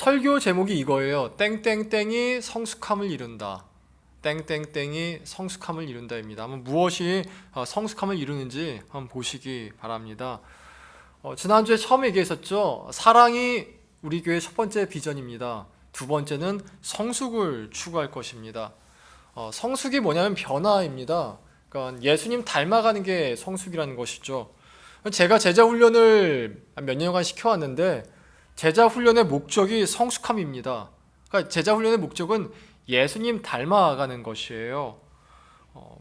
설교 제목이 이거예요. 땡땡땡이 성숙함을 이룬다. 땡땡땡이 성숙함을 이룬다입니다. 한번 무엇이 성숙함을 이루는지 한번 보시기 바랍니다. 지난주에 처음 얘기했었죠. 사랑이 우리 교회의 첫 번째 비전입니다. 두 번째는 성숙을 추구할 것입니다. 성숙이 뭐냐면 변화입니다. 그러니까 예수님 닮아가는 게 성숙이라는 것이죠. 제가 제자 훈련을 몇 년간 시켜왔는데 제자 훈련의 목적이 성숙함입니다. 그러니까 제자 훈련의 목적은 예수님 닮아가는 것이에요.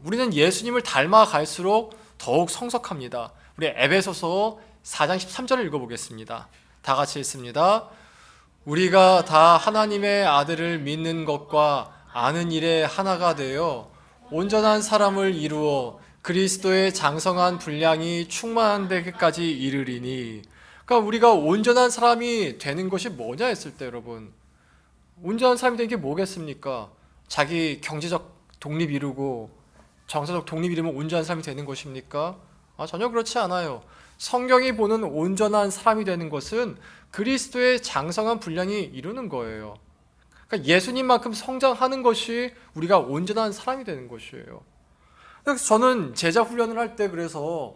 우리는 예수님을 닮아갈수록 더욱 성숙합니다. 우리 에베소서 4장 13절을 읽어보겠습니다. 다 같이 읽습니다. 우리가 다 하나님의 아들을 믿는 것과 아는 일에 하나가 되어 온전한 사람을 이루어 그리스도의 장성한 분량이 충만한 데까지 이르리니. 그러니까 우리가 온전한 사람이 되는 것이 뭐냐 했을 때 여러분, 온전한 사람이 되는 게 뭐겠습니까? 자기 경제적 독립 이루고 정서적 독립 이루면 온전한 사람이 되는 것입니까? 전혀 그렇지 않아요. 성경이 보는 온전한 사람이 되는 것은 그리스도의 장성한 분량이 이루는 거예요. 그러니까 예수님만큼 성장하는 것이 우리가 온전한 사람이 되는 것이에요. 그래서 저는 제자 훈련을 할 때 그래서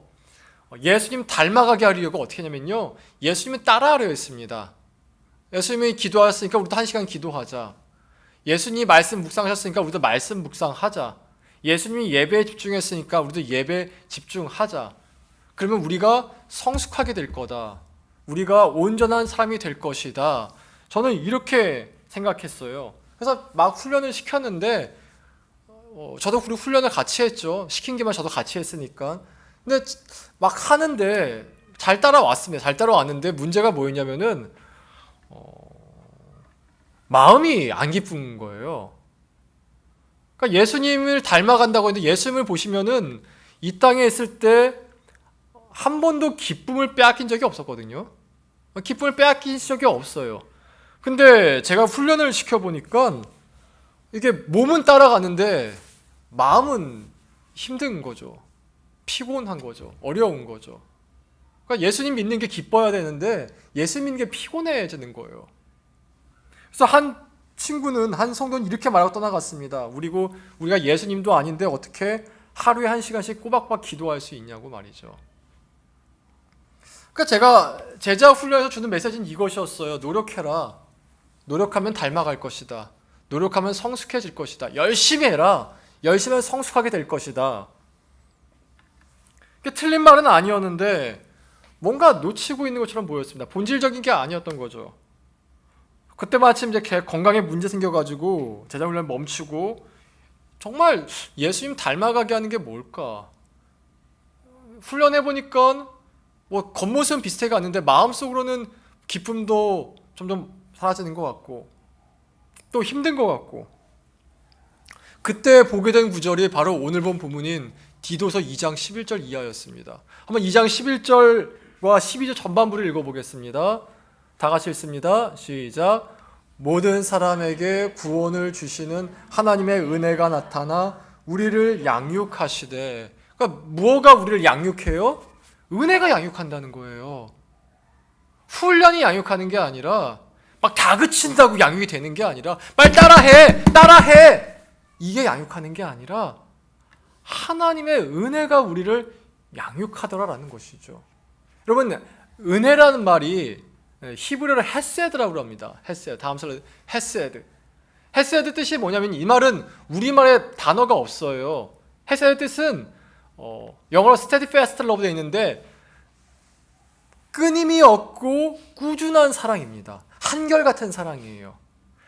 예수님 닮아가게 하려고 어떻게 했냐면요, 예수님을 따라하려 했습니다. 예수님이 기도하셨으니까 우리도 1시간 기도하자. 예수님이 말씀 묵상하셨으니까 우리도 말씀 묵상하자. 예수님이 예배에 집중했으니까 우리도 예배에 집중하자. 그러면 우리가 성숙하게 될 거다. 우리가 온전한 사람이 될 것이다. 저는 이렇게 생각했어요. 그래서 막 훈련을 시켰는데 저도 우리 훈련을 같이 했죠. 시킨 게만 저도 같이 했으니까. 근데 막 하는데 잘 따라왔습니다. 잘 따라왔는데 문제가 뭐였냐면은 마음이 안 기쁜 거예요. 그러니까 예수님을 닮아간다고 했는데 예수님을 보시면은 이 땅에 있을 때 한 번도 기쁨을 빼앗긴 적이 없었거든요. 기쁨을 빼앗긴 적이 없어요. 근데 제가 훈련을 시켜보니까 이게 몸은 따라가는데 마음은 힘든 거죠. 피곤한 거죠. 어려운 거죠. 그러니까 예수님 믿는 게 기뻐야 되는데 예수님 믿는 게 피곤해지는 거예요. 그래서 한 친구는, 한 성도는 이렇게 말하고 떠나갔습니다. 우리가 예수님도 아닌데 어떻게 하루에 1시간씩 꼬박꼬박 기도할 수 있냐고 말이죠. 그러니까 제가 제자 훈련에서 주는 메시지는 이것이었어요. 노력해라. 노력하면 닮아갈 것이다. 노력하면 성숙해질 것이다. 열심히 해라. 열심히 하면 성숙하게 될 것이다. 틀린 말은 아니었는데 뭔가 놓치고 있는 것처럼 보였습니다. 본질적인 게 아니었던 거죠. 그때 마침 이제 건강에 문제 생겨가지고 제자 훈련 멈추고 정말 예수님 닮아가게 하는 게 뭘까? 훈련해보니까 뭐 겉모습은 비슷해 갔는데 마음속으로는 기쁨도 점점 사라지는 것 같고 또 힘든 것 같고, 그때 보게 된 구절이 바로 오늘 본 본문인 디도서 2장 11절 이하였습니다. 한번 2장 11절과 12절 전반부를 읽어보겠습니다. 다 같이 읽습니다. 시작. 모든 사람에게 구원을 주시는 하나님의 은혜가 나타나 우리를 양육하시되. 그러니까 무엇가 우리를 양육해요? 은혜가 양육한다는 거예요. 훈련이 양육하는 게 아니라 막 다그친다고 양육이 되는 게 아니라 빨리 따라해 이게 양육하는 게 아니라 하나님의 은혜가 우리를 양육하더라라는 것이죠. 여러분, 은혜라는 말이 히브리어로 헤세드라고 합니다. 헤세드. 다음 슬라이드. 헤세드. 헤세드 뜻이 뭐냐면 이 말은 우리말에 단어가 없어요. 헤세드 뜻은 영어로 steadfast love 되어 있는데 끊임이 없고 꾸준한 사랑입니다. 한결같은 사랑이에요.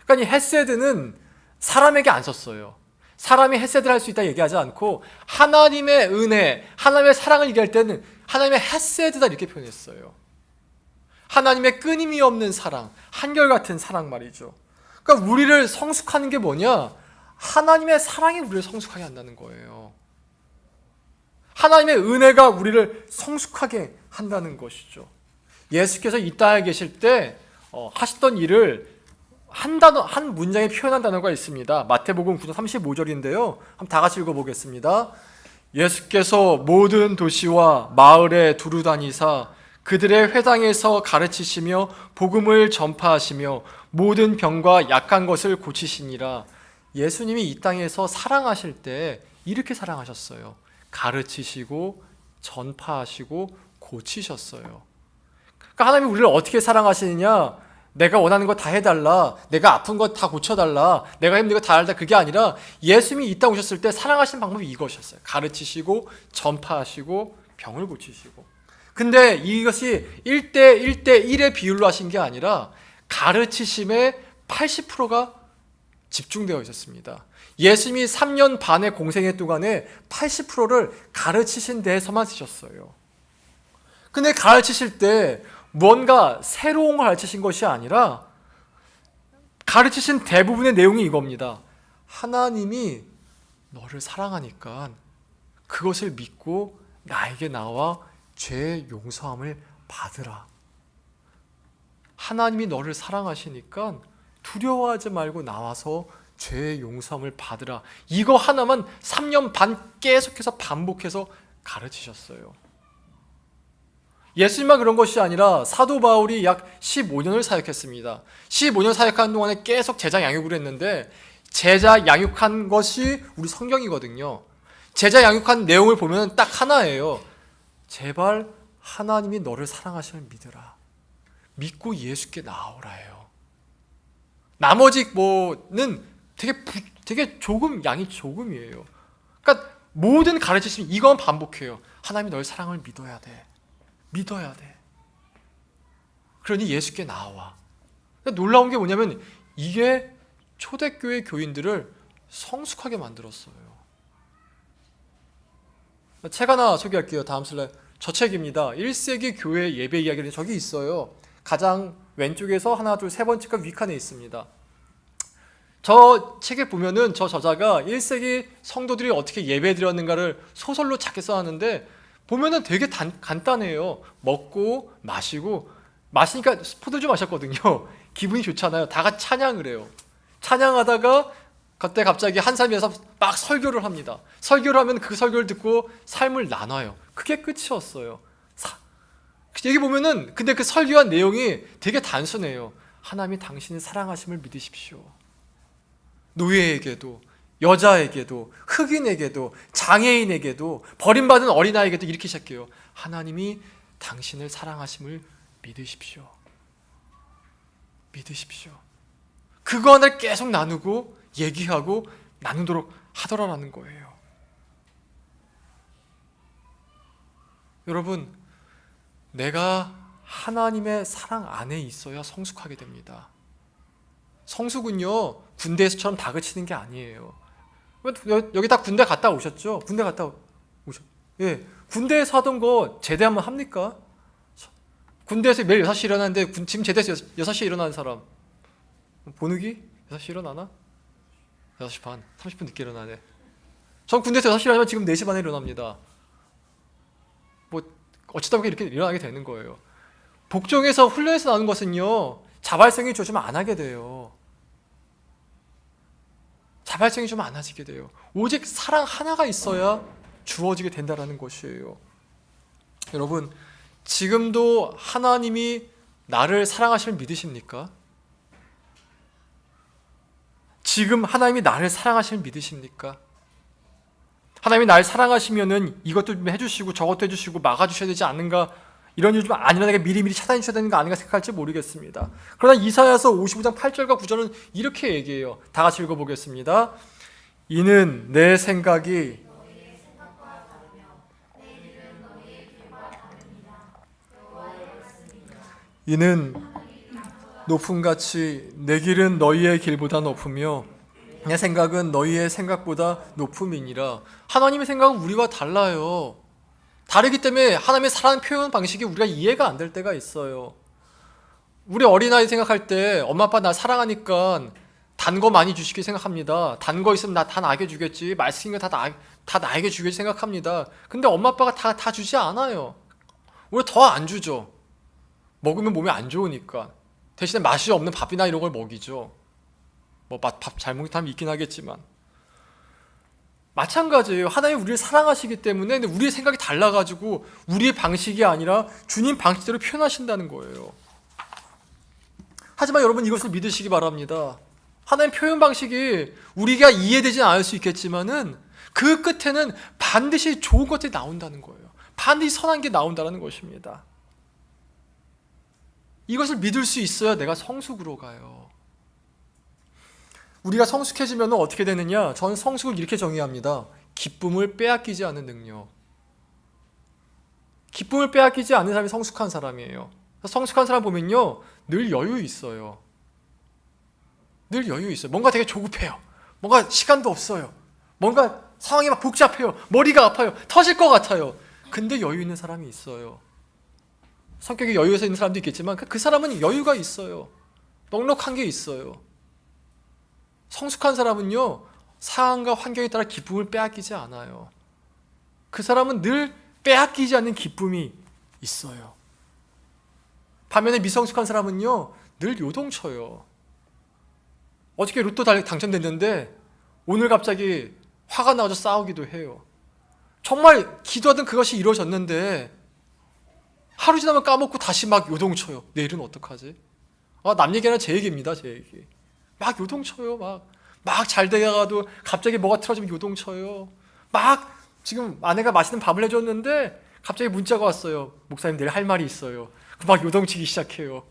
그러니까 이 헤세드는 사람에게 안 썼어요. 사람이 헤세드를 할 수 있다 얘기하지 않고 하나님의 은혜, 하나님의 사랑을 얘기할 때는 하나님의 헤세드다 이렇게 표현했어요. 하나님의 끊임이 없는 사랑, 한결같은 사랑 말이죠. 그러니까 우리를 성숙하는 게 뭐냐? 하나님의 사랑이 우리를 성숙하게 한다는 거예요. 하나님의 은혜가 우리를 성숙하게 한다는 것이죠. 예수께서 이 땅에 계실 때 하셨던 일을 한 문장에 표현한 단어가 있습니다. 마태복음 9장 35절인데요. 한번 다 같이 읽어보겠습니다. 예수께서 모든 도시와 마을에 두루 다니사 그들의 회당에서 가르치시며 복음을 전파하시며 모든 병과 약한 것을 고치시니라. 예수님이 이 땅에서 사랑하실 때 이렇게 사랑하셨어요. 가르치시고 전파하시고 고치셨어요. 그러니까 하나님이 우리를 어떻게 사랑하시느냐? 내가 원하는 거 다 해달라, 내가 아픈 거 다 고쳐달라, 내가 힘든 거 다 알다, 그게 아니라 예수님이 이 땅 오셨을 때 사랑하시는 방법이 이것이었어요. 가르치시고 전파하시고 병을 고치시고. 근데 이것이 1대1의 비율로 하신 게 아니라 가르치심의 80%가 집중되어 있었습니다. 예수님이 3년 반의 공생의 동안에 80%를 가르치신 데에서만 쓰셨어요. 근데 가르치실 때 뭔가 새로운 걸 가르치신 것이 아니라 가르치신 대부분의 내용이 이겁니다. 하나님이 너를 사랑하니까 그것을 믿고 나에게 나와 죄의 용서함을 받으라. 하나님이 너를 사랑하시니까 두려워하지 말고 나와서 죄의 용서함을 받으라. 이거 하나만 3년 반 계속해서 반복해서 가르치셨어요. 예수님만 그런 것이 아니라 사도 바울이 약 15년을 사역했습니다. 15년 사역하는 동안에 계속 제자 양육을 했는데 제자 양육한 것이 우리 성경이거든요. 제자 양육한 내용을 보면 딱 하나예요. 제발 하나님이 너를 사랑하심을 믿으라. 믿고 예수께 나오라예요. 나머지 뭐는 되게 양이 조금이에요. 그러니까 모든 가르치심 이건 반복해요. 하나님이 너를 사랑을 믿어야 돼. 믿어야 돼. 그러니 예수께 나와. 놀라운 게 뭐냐면 이게 초대교회 교인들을 성숙하게 만들었어요. 책 하나 소개할게요. 다음 슬라이드. 저 책입니다. 1세기 교회 예배 이야기는 저기 있어요. 가장 왼쪽에서 하나, 둘, 세 번째가 위칸에 있습니다. 저 책에 보면은 저 저자가 1세기 성도들이 어떻게 예배 드렸는가를 소설로 작게 써놨는데 보면은 되게 간단해요. 먹고 마시고, 마시니까 포도주 마셨거든요. 기분이 좋잖아요. 다 같이 찬양을 해요. 찬양하다가 그때 갑자기 한 사람이 와서 막 설교를 합니다. 설교를 하면 그 설교를 듣고 삶을 나눠요. 그게 끝이었어요. 여기 보면은 근데 그 설교한 내용이 되게 단순해요. 하나님이 당신의 사랑하심을 믿으십시오. 노예에게도, 여자에게도, 흑인에게도, 장애인에게도, 버림받은 어린아이에게도 이렇게 시작해요. 하나님이 당신을 사랑하심을 믿으십시오. 믿으십시오. 그거 하나를 계속 나누고 얘기하고 나누도록 하더라라는 거예요. 여러분, 내가 하나님의 사랑 안에 있어야 성숙하게 됩니다. 성숙은요, 군대에서처럼 다그치는 게 아니에요. 여기 다 군대 갔다 오셨죠? 군대 갔다 예, 군대에서 하던 거 제대하면 합니까? 군대에서 매일 6시에 일어나는데 지금 제대해서 6시에 일어나는 사람 보누기? 6시에 일어나나? 6시 반, 30분 늦게 일어나네. 전 군대에서 6시에 일어나면 지금 4시 반에 일어납니다. 뭐 어쩌다 보니 이렇게 일어나게 되는 거예요. 복종에서 훈련에서 나오는 것은요, 자발성이 좋으면 안 하게 돼요. 자발성이 좀 안 하지게 돼요. 오직 사랑 하나가 있어야 주어지게 된다는 것이에요. 여러분, 지금도 하나님이 나를 사랑하심을 믿으십니까? 지금 하나님이 나를 사랑하심을 믿으십니까? 하나님이 나를 사랑하시면은 이것도 좀 해주시고 저것도 해주시고 막아주셔야 되지 않는가, 이런 일 좀 안 일어나게 미리미리 차단해 주셔야 되는 거 아닌가 생각할지 모르겠습니다. 그러나 이사야서 55장 8절과 9절은 이렇게 얘기해요. 다 같이 읽어보겠습니다. 이는 내 생각이 이는 높음같이 내 길은 너희의 길보다 높으며 내 생각은 너희의 생각보다 높음이니라. 하나님의 생각은 우리와 달라요. 다르기 때문에 하나님의 사랑 표현 방식이 우리가 이해가 안 될 때가 있어요. 우리 어린아이 생각할 때 엄마 아빠 나 사랑하니까 단 거 많이 주시게 생각합니다. 단 거 있으면 나 다 나에게 주겠지, 맛있는 거 다 나에게 주겠지 생각합니다. 근데 엄마 아빠가 다 주지 않아요. 오히려 더 안 주죠. 먹으면 몸에 안 좋으니까. 대신에 맛이 없는 밥이나 이런 걸 먹이죠. 뭐 밥 잘 먹는 사람이 있긴 하겠지만 마찬가지예요. 하나님이 우리를 사랑하시기 때문에 우리의 생각이 달라가지고 우리의 방식이 아니라 주님 방식대로 표현하신다는 거예요. 하지만 여러분 이것을 믿으시기 바랍니다. 하나님 표현 방식이 우리가 이해되지 않을 수 있겠지만은 그 끝에는 반드시 좋은 것들이 나온다는 거예요. 반드시 선한 게 나온다는 것입니다. 이것을 믿을 수 있어야 내가 성숙으로 가요. 우리가 성숙해지면 어떻게 되느냐? 저는 성숙을 이렇게 정의합니다. 기쁨을 빼앗기지 않는 능력. 기쁨을 빼앗기지 않는 사람이 성숙한 사람이에요. 성숙한 사람 보면요, 늘 여유 있어요. 늘 여유 있어요. 뭔가 되게 조급해요. 뭔가 시간도 없어요. 뭔가 상황이 막 복잡해요. 머리가 아파요. 터질 것 같아요. 근데 여유 있는 사람이 있어요. 성격이 여유에서 있는 사람도 있겠지만 그 사람은 여유가 있어요. 넉넉한 게 있어요. 성숙한 사람은요, 상황과 환경에 따라 기쁨을 빼앗기지 않아요. 그 사람은 늘 빼앗기지 않는 기쁨이 있어요. 반면에 미성숙한 사람은요, 늘 요동쳐요. 어저께 로또 당첨됐는데 오늘 갑자기 화가 나서 싸우기도 해요. 정말 기도하던 그것이 이루어졌는데 하루 지나면 까먹고 다시 막 요동쳐요. 내일은 어떡하지? 남 얘기 아니라 제 얘기입니다. 제 얘기. 막 요동쳐요. 막 잘 되다가도 갑자기 뭐가 틀어지면 요동쳐요. 막 지금 아내가 맛있는 밥을 해줬는데 갑자기 문자가 왔어요. 목사님 내일 할 말이 있어요. 막 요동치기 시작해요.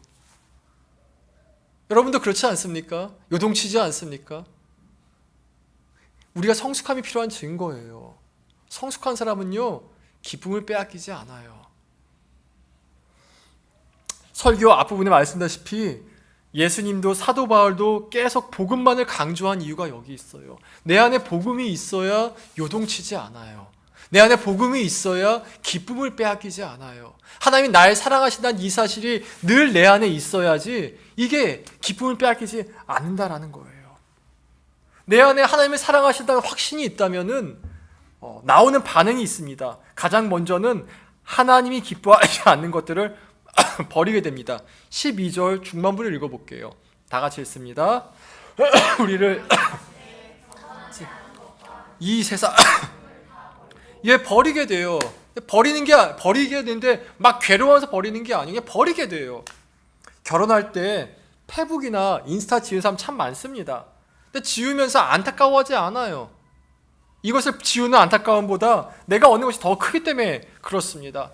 여러분도 그렇지 않습니까? 요동치지 않습니까? 우리가 성숙함이 필요한 증거예요. 성숙한 사람은요, 기쁨을 빼앗기지 않아요. 설교 앞부분에 말씀다시피 예수님도 사도 바울도 계속 복음만을 강조한 이유가 여기 있어요. 내 안에 복음이 있어야 요동치지 않아요. 내 안에 복음이 있어야 기쁨을 빼앗기지 않아요. 하나님이 날 사랑하신다는 이 사실이 늘 내 안에 있어야지 이게 기쁨을 빼앗기지 않는다라는 거예요. 내 안에 하나님을 사랑하신다는 확신이 있다면은 나오는 반응이 있습니다. 가장 먼저는 하나님이 기뻐하지 않는 것들을 버리게 됩니다. 12절 중반부를 읽어볼게요. 다 같이 읽습니다. 우리를 이 세상 버리게 돼요. 버리게 되는데 막 괴로워서 버리는 게 아니에요. 버리게 돼요. 결혼할 때 페북이나 인스타 지은 사람 참 많습니다. 근데 지우면서 안타까워하지 않아요. 이것을 지우는 안타까움보다 내가 얻는 것이 더 크기 때문에 그렇습니다.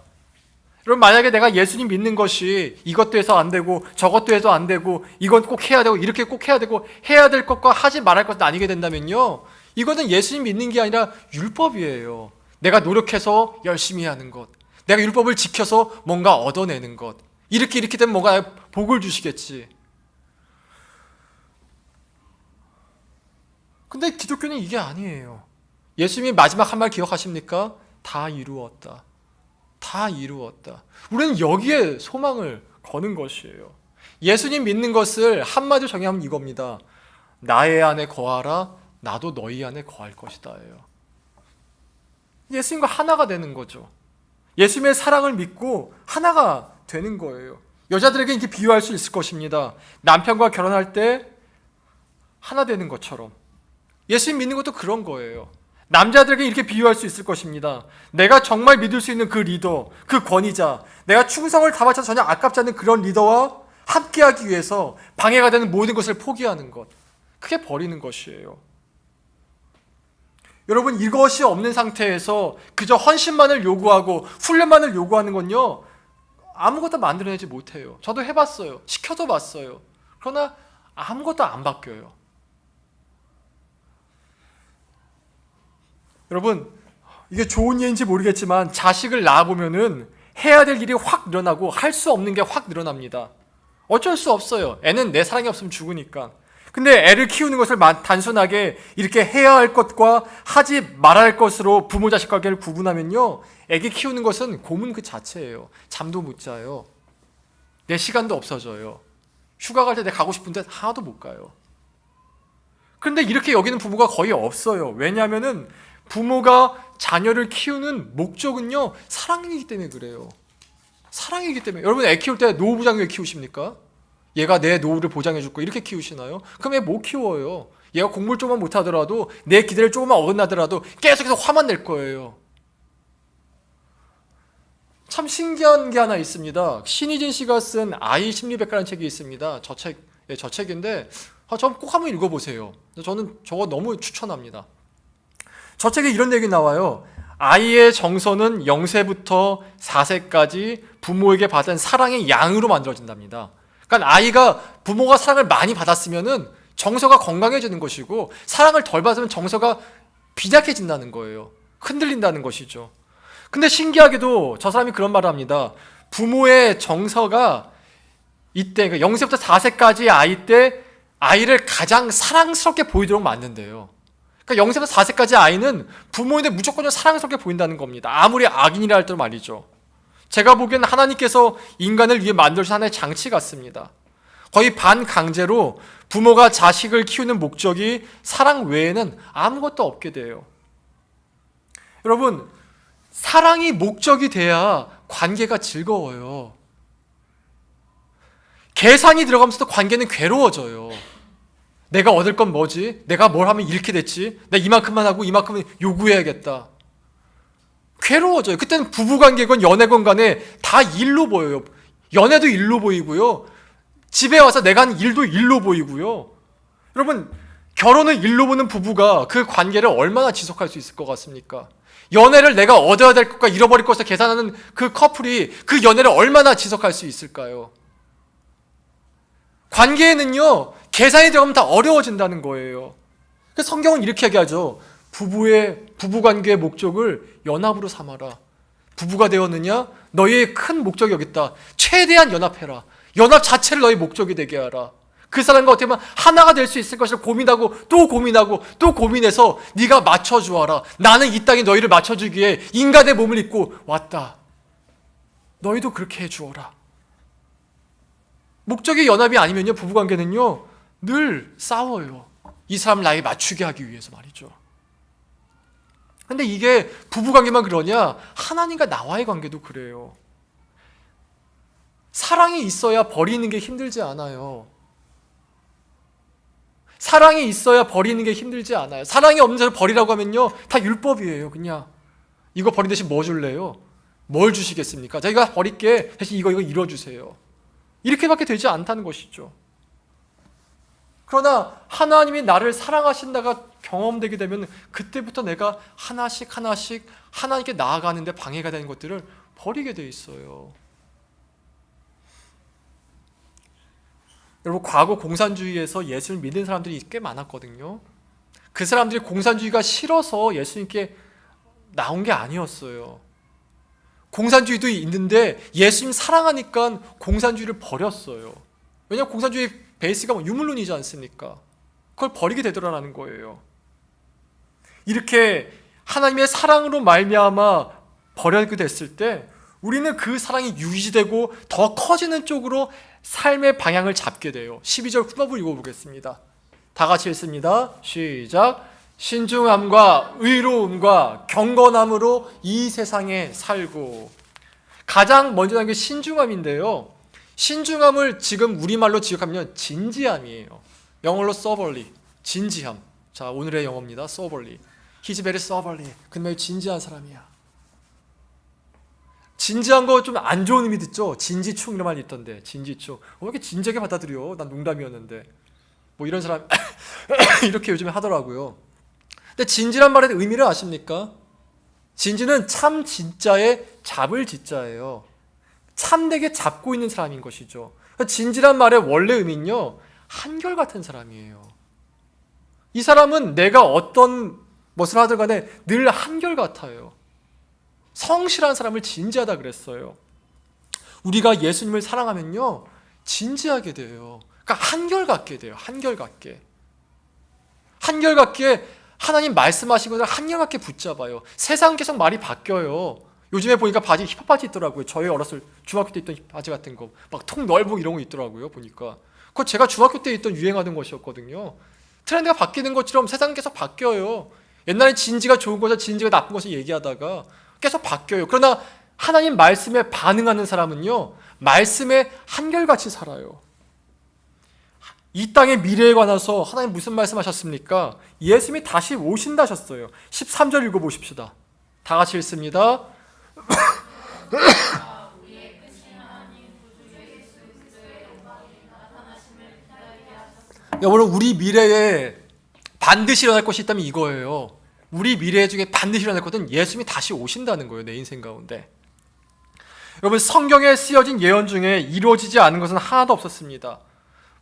여러분, 만약에 내가 예수님 믿는 것이 이것도 해서 안 되고 저것도 해서 안 되고 이건 꼭 해야 되고 이렇게 꼭 해야 되고 해야 될 것과 하지 말할 것은 아니게 된다면요, 이거는 예수님 믿는 게 아니라 율법이에요. 내가 노력해서 열심히 하는 것, 내가 율법을 지켜서 뭔가 얻어내는 것, 이렇게 되면 뭔가 복을 주시겠지. 근데 기독교는 이게 아니에요. 예수님이 마지막 한 말 기억하십니까? 다 이루었다. 다 이루었다. 우리는 여기에 소망을 거는 것이에요. 예수님 믿는 것을 한마디로 정의하면 이겁니다. 나의 안에 거하라, 나도 너희 안에 거할 것이다. 예수님과 하나가 되는 거죠. 예수님의 사랑을 믿고 하나가 되는 거예요. 여자들에게 이렇게 비유할 수 있을 것입니다. 남편과 결혼할 때 하나 되는 것처럼 예수님 믿는 것도 그런 거예요. 남자들에게 이렇게 비유할 수 있을 것입니다. 내가 정말 믿을 수 있는 그 리더, 그 권위자, 내가 충성을 다 바쳐서 전혀 아깝지 않은 그런 리더와 함께하기 위해서 방해가 되는 모든 것을 포기하는 것, 그게 버리는 것이에요. 여러분, 이것이 없는 상태에서 그저 헌신만을 요구하고 훈련만을 요구하는 건요, 아무것도 만들어내지 못해요. 저도 해봤어요. 시켜도 봤어요. 그러나 아무것도 안 바뀌어요. 여러분, 이게 좋은 예인지 모르겠지만 자식을 낳아보면은 해야 될 일이 확 늘어나고 할 수 없는 게 확 늘어납니다. 어쩔 수 없어요. 애는 내 사랑이 없으면 죽으니까. 근데 애를 키우는 것을 단순하게 이렇게 해야 할 것과 하지 말아야 할 것으로 부모 자식 관계를 구분하면요, 애기 키우는 것은 고문 그 자체예요. 잠도 못 자요. 내 시간도 없어져요. 휴가 갈 때 내가 가고 싶은데 하나도 못 가요. 그런데 이렇게 여기는 부모가 거의 없어요. 왜냐하면은 부모가 자녀를 키우는 목적은요, 사랑이기 때문에 그래요. 사랑이기 때문에. 여러분, 애 키울 때 노후 보장을 키우십니까? 얘가 내 노후를 보장해 줄 거 이렇게 키우시나요? 그럼 얘 못 키워요. 얘가 공부를 조금만 못하더라도 내 기대를 조금만 어긋나더라도 계속해서 화만 낼 거예요. 참 신기한 게 하나 있습니다. 신희진 씨가 쓴 아이 심리백과라는 책이 있습니다. 저 책인데 전 꼭 한번 읽어보세요. 저는 저거 너무 추천합니다. 저 책에 이런 얘기 나와요. 아이의 정서는 0세부터 4세까지 부모에게 받은 사랑의 양으로 만들어진답니다. 그러니까 아이가 부모가 사랑을 많이 받았으면은 정서가 건강해지는 것이고, 사랑을 덜 받으면 정서가 빈약해진다는 거예요. 흔들린다는 것이죠. 근데 신기하게도 저 사람이 그런 말을 합니다. 부모의 정서가 이때, 그러니까 0세부터 4세까지 아이 때 아이를 가장 사랑스럽게 보이도록 만든대요. 그러니까 0세부터 4세까지 아이는 부모인데 무조건 사랑스럽게 보인다는 겁니다. 아무리 악인이라 할지라도 말이죠. 제가 보기엔 하나님께서 인간을 위해 만들어진 하나의 장치 같습니다. 거의 반강제로 부모가 자식을 키우는 목적이 사랑 외에는 아무것도 없게 돼요. 여러분, 사랑이 목적이 돼야 관계가 즐거워요. 계산이 들어가면서도 관계는 괴로워져요. 내가 얻을 건 뭐지? 내가 뭘 하면 이렇게 됐지? 내가 이만큼만 하고 이만큼은 요구해야겠다. 괴로워져요. 그때는 부부관계건 연애건 간에 다 일로 보여요. 연애도 일로 보이고요. 집에 와서 내가 하는 일도 일로 보이고요. 여러분, 결혼을 일로 보는 부부가 그 관계를 얼마나 지속할 수 있을 것 같습니까? 연애를 내가 얻어야 될 것과 잃어버릴 것을 계산하는 그 커플이 그 연애를 얼마나 지속할 수 있을까요? 관계에는요, 계산이 들어가면 다 어려워진다는 거예요. 그래서 성경은 이렇게 얘기하죠. 부부관계의 목적을 연합으로 삼아라. 부부가 되었느냐? 너희의 큰 목적이 여기 있다. 최대한 연합해라. 연합 자체를 너희 목적이 되게 하라. 그 사람과 어떻게 보면 하나가 될 수 있을 것을 고민하고 또 고민하고 또 고민해서 네가 맞춰주어라. 나는 이 땅에 너희를 맞춰주기에 인간의 몸을 입고 왔다. 너희도 그렇게 해주어라. 목적이 연합이 아니면요, 부부관계는요 늘 싸워요. 이 사람 나에게 맞추게 하기 위해서 말이죠. 근데 이게 부부관계만 그러냐? 하나님과 나와의 관계도 그래요. 사랑이 있어야 버리는 게 힘들지 않아요. 사랑이 있어야 버리는 게 힘들지 않아요. 사랑이 없는 자를 버리라고 하면요 다 율법이에요. 그냥 이거 버린 대신 뭐 줄래요? 뭘 주시겠습니까? 제가 버릴게 대신 이거 이뤄주세요. 이렇게밖에 되지 않다는 것이죠. 그러나 하나님이 나를 사랑하신다가 경험되게 되면 그때부터 내가 하나씩 하나님께 나아가는데 방해가 되는 것들을 버리게 돼 있어요. 여러분, 과거 공산주의에서 예수를 믿는 사람들이 꽤 많았거든요. 그 사람들이 공산주의가 싫어서 예수님께 나온 게 아니었어요. 공산주의도 있는데 예수님 사랑하니까 공산주의를 버렸어요. 왜냐하면 공산주의 베이스가 유물론이지 않습니까? 그걸 버리게 되더라는 거예요. 이렇게 하나님의 사랑으로 말미암아 버리게 됐을 때 우리는 그 사랑이 유지되고 더 커지는 쪽으로 삶의 방향을 잡게 돼요. 12절 후반부 읽어보겠습니다. 다 같이 읽습니다. 시작. 신중함과 의로움과 경건함으로 이 세상에 살고. 가장 먼저 나온 게 신중함인데요, 신중함을 지금 우리말로 지역하면 진지함이에요. 영어로 soberly, 진지함. 자, 오늘의 영어입니다. soberly. He's very soberly. 근데 진지한 사람이야. 진지한 거 좀 안 좋은 의미 듣죠? 진지충 이런 말이 있던데. 진지충. 왜 이렇게 진지하게 받아들여? 난 농담이었는데. 뭐 이런 사람 이렇게 요즘에 하더라고요. 근데 진지란 말의 의미를 아십니까? 진지는 참 진짜의 잡을 진짜예요. 참되게 잡고 있는 사람인 것이죠. 진지란 말의 원래 의미는요, 한결같은 사람이에요. 이 사람은 내가 어떤 것을 하든 간에 늘 한결같아요. 성실한 사람을 진지하다 그랬어요. 우리가 예수님을 사랑하면요 진지하게 돼요. 그러니까 한결같게 돼요. 한결같게 하나님 말씀하신 것을 한결같게 붙잡아요. 세상 계속 말이 바뀌어요. 요즘에 보니까 바지 힙합 바지 있더라고요. 저희 어렸을 중학교 때 있던 바지 같은 거 막 통 넓고 이런 거 있더라고요. 보니까 그거 제가 중학교 때 있던 유행하던 것이었거든요. 트렌드가 바뀌는 것처럼 세상은 계속 바뀌어요. 옛날에 진지가 좋은 것과 진지가 나쁜 것을 얘기하다가 계속 바뀌어요. 그러나 하나님 말씀에 반응하는 사람은요 말씀에 한결같이 살아요. 이 땅의 미래에 관해서 하나님 무슨 말씀하셨습니까? 예수님이 다시 오신다 하셨어요. 13절 읽어보십시다. 다 같이 읽습니다. 여러분, 우리 미래에 반드시 일어날 것이 있다면 이거예요. 우리 미래 중에 반드시 일어날 것은 예수님이 다시 오신다는 거예요. 내 인생 가운데. 여러분, 성경에 쓰여진 예언 중에 이루어지지 않은 것은 하나도 없었습니다.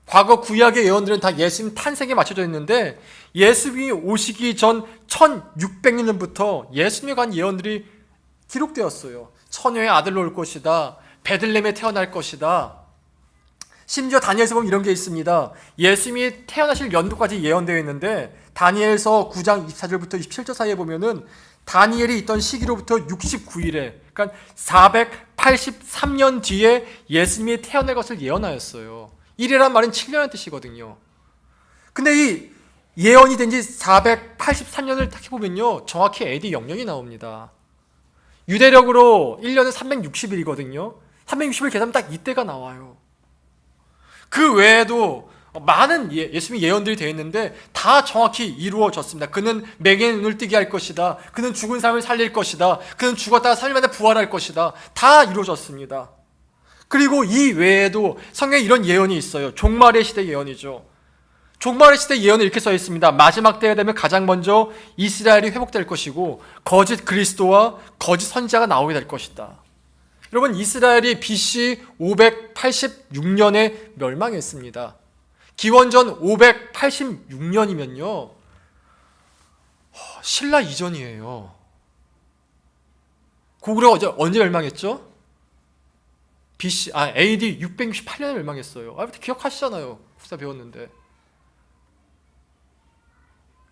과거 구약의 예언들은 다 예수님 탄생에 맞춰져 있는데 예수님이 오시기 전 1600년 전부터 예수님에 관한 예언들이 기록되었어요. 처녀의 아들로 올 것이다. 베들레헴에 태어날 것이다. 심지어 다니엘서 보면 이런 게 있습니다. 예수님이 태어나실 연도까지 예언되어 있는데 다니엘서 9장 24절부터 27절 사이에 보면은 다니엘이 있던 시기로부터 69일에, 그러니까 483년 뒤에 예수님이 태어날 것을 예언하였어요. 1이란 말은 7년의 뜻이거든요. 근데 이 예언이 된 지 483년을 딱 해보면요, 정확히 AD 0년이 나옵니다. 유대력으로 1년은 360일이거든요. 360일 계산하면 딱 이때가 나와요. 그 외에도 많은 예수님의 예언들이 되어 있는데 다 정확히 이루어졌습니다. 그는 맹인의 눈을 뜨게 할 것이다. 그는 죽은 사람을 살릴 것이다. 그는 죽었다가 3일 만에 부활할 것이다. 다 이루어졌습니다. 그리고 이 외에도 성경에 이런 예언이 있어요. 종말의 시대 예언이죠. 종말의 시대 예언에 이렇게 써 있습니다. 마지막 때가 되면 가장 먼저 이스라엘이 회복될 것이고 거짓 그리스도와 거짓 선지자가 나오게 될 것이다. 여러분, 이스라엘이 BC 586년에 멸망했습니다. 기원전 586년이면요 신라 이전이에요. 고구려가 언제 멸망했죠? AD 668년에 멸망했어요. 기억하시잖아요. 국사 배웠는데.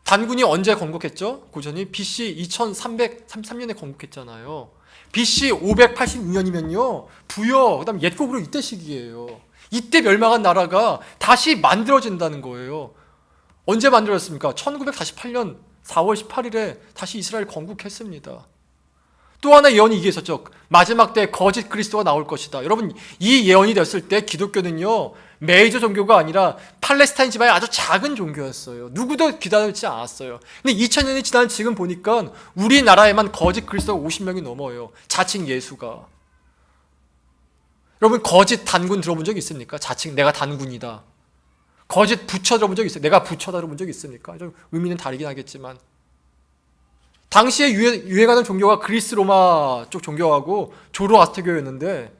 단군이 언제 건국했죠? 고전이 BC 2333년에 건국했잖아요. BC 586년이면요 부여, 그다음 옛고구려 이때 시기예요. 이때 멸망한 나라가 다시 만들어진다는 거예요. 언제 만들어졌습니까? 1948년 4월 18일에 다시 이스라엘 건국했습니다. 또 하나 예언이 이게 있었죠. 마지막 때 거짓 그리스도가 나올 것이다. 여러분, 이 예언이 됐을 때 기독교는요 메이저 종교가 아니라 팔레스타인 지방의 아주 작은 종교였어요. 누구도 기다리지 않았어요. 근데 2000년이 지난 지금 보니까 우리나라에만 거짓 그리스도가 50명이 넘어요. 자칭 예수가. 여러분, 거짓 단군 들어본 적 있습니까? 자칭 내가 단군이다. 거짓 부처 들어본 적 있어요? 내가 부처다 들어본 적 있습니까? 좀 의미는 다르긴 하겠지만 당시에 유행하는 종교가 그리스 로마 쪽 종교하고 조로아스터교였는데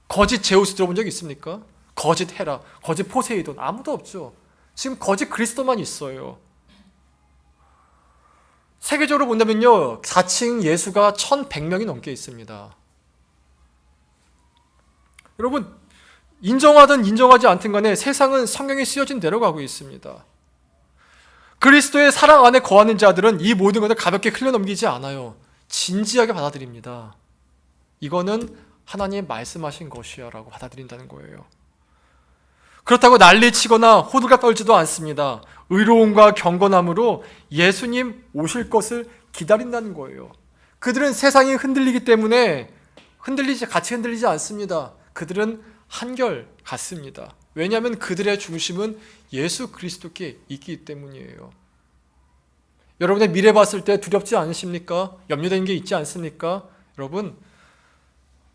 거짓 제우스 들어본 적 있습니까? 거짓 헤라, 거짓 포세이돈 아무도 없죠. 지금 거짓 그리스도만 있어요. 세계적으로 본다면요 4층 예수가 1100명이 넘게 있습니다. 여러분, 인정하든 인정하지 않든 간에 세상은 성경에 쓰여진 대로 가고 있습니다. 그리스도의 사랑 안에 거하는 자들은 이 모든 것을 가볍게 흘려넘기지 않아요. 진지하게 받아들입니다. 이거는 하나님 말씀하신 것이야 라고 받아들인다는 거예요. 그렇다고 난리치거나 호들갑 떨지도 않습니다. 의로움과 경건함으로 예수님 오실 것을 기다린다는 거예요. 그들은 세상이 흔들리기 때문에 같이 흔들리지 않습니다. 그들은 한결 같습니다. 왜냐하면 그들의 중심은 예수 그리스도께 있기 때문이에요. 여러분의 미래 봤을 때 두렵지 않으십니까? 염려되는 게 있지 않습니까? 여러분,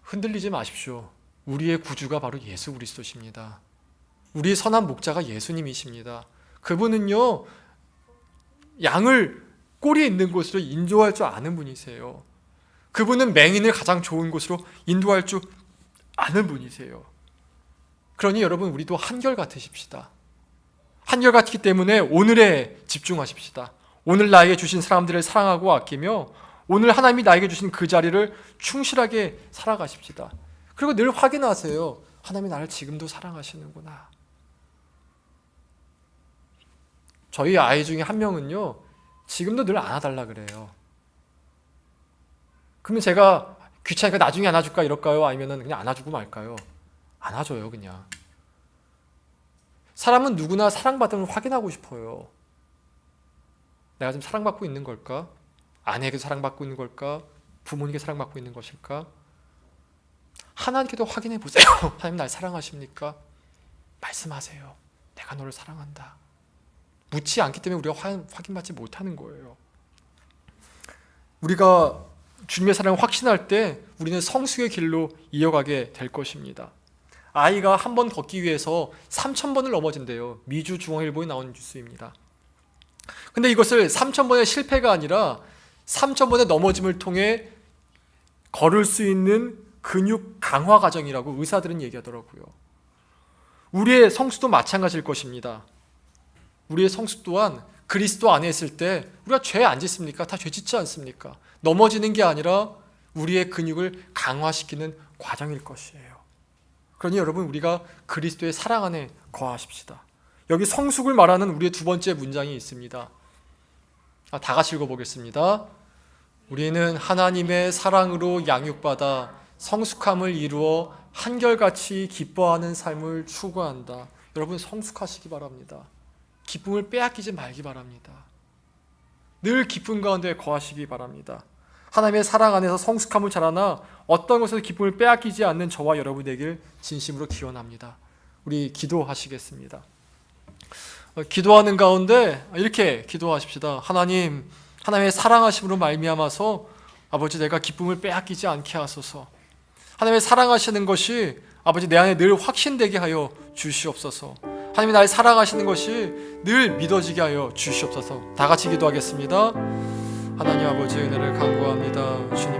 흔들리지 마십시오. 우리의 구주가 바로 예수 그리스도십니다. 우리의 선한 목자가 예수님이십니다. 그분은요 양을 꼬리에 있는 곳으로 인도할 줄 아는 분이세요. 그분은 맹인을 가장 좋은 곳으로 인도할 줄 아는 분이세요. 그러니 여러분, 우리도 한결같으십시다. 한결같기 때문에 오늘에 집중하십시다. 오늘 나에게 주신 사람들을 사랑하고 아끼며 오늘 하나님이 나에게 주신 그 자리를 충실하게 살아가십시다. 그리고 늘 확인하세요. 하나님이 나를 지금도 사랑하시는구나. 저희 아이 중에 한 명은요 지금도 늘 안아달라 그래요. 그러면 제가 귀찮으니까 나중에 안아줄까 이럴까요? 아니면 그냥 안아주고 말까요? 안아줘요. 그냥. 사람은 누구나 사랑받음을 확인하고 싶어요. 내가 지금 사랑받고 있는 걸까? 아내에게 사랑받고 있는 걸까? 부모님께 사랑받고 있는 것일까? 하나님께도 확인해 보세요. 하나님 날 사랑하십니까? 말씀하세요. 내가 너를 사랑한다. 묻지 않기 때문에 우리가 확인받지 못하는 거예요. 우리가 주님의 사랑을 확신할 때 우리는 성숙의 길로 이어가게 될 것입니다. 아이가 한 번 걷기 위해서 3,000번을 넘어진대요. 미주 중앙일보에 나온 뉴스입니다. 근데 이것을 3,000번의 실패가 아니라 3,000번의 넘어짐을 통해 걸을 수 있는 근육 강화 과정이라고 의사들은 얘기하더라고요. 우리의 성숙도 마찬가지일 것입니다. 우리의 성숙 또한 그리스도 안에 있을 때 우리가 죄 안 짓습니까? 다 죄 짓지 않습니까? 넘어지는 게 아니라 우리의 근육을 강화시키는 과정일 것이에요. 그러니 여러분, 우리가 그리스도의 사랑 안에 거하십시다. 여기 성숙을 말하는 우리의 두 번째 문장이 있습니다. 다 같이 읽어보겠습니다. 우리는 하나님의 사랑으로 양육받아 성숙함을 이루어 한결같이 기뻐하는 삶을 추구한다. 여러분, 성숙하시기 바랍니다. 기쁨을 빼앗기지 말기 바랍니다. 늘 기쁨 가운데 거하시기 바랍니다. 하나님의 사랑 안에서 성숙함을 자라나 어떤 것에서 기쁨을 빼앗기지 않는 저와 여러분 되길 진심으로 기원합니다. 우리 기도하시겠습니다. 기도하는 가운데 이렇게 기도하십시다. 하나님, 하나님의 사랑하심으로 말미암아서 아버지, 내가 기쁨을 빼앗기지 않게 하소서. 하나님의 사랑하시는 것이 아버지 내 안에 늘 확신되게 하여 주시옵소서. 하나님이 날 사랑하시는 것이 늘 믿어지게 하여 주시옵소서. 다 같이 기도하겠습니다. 하나님 아버지, 은혜를 간구합니다. 주님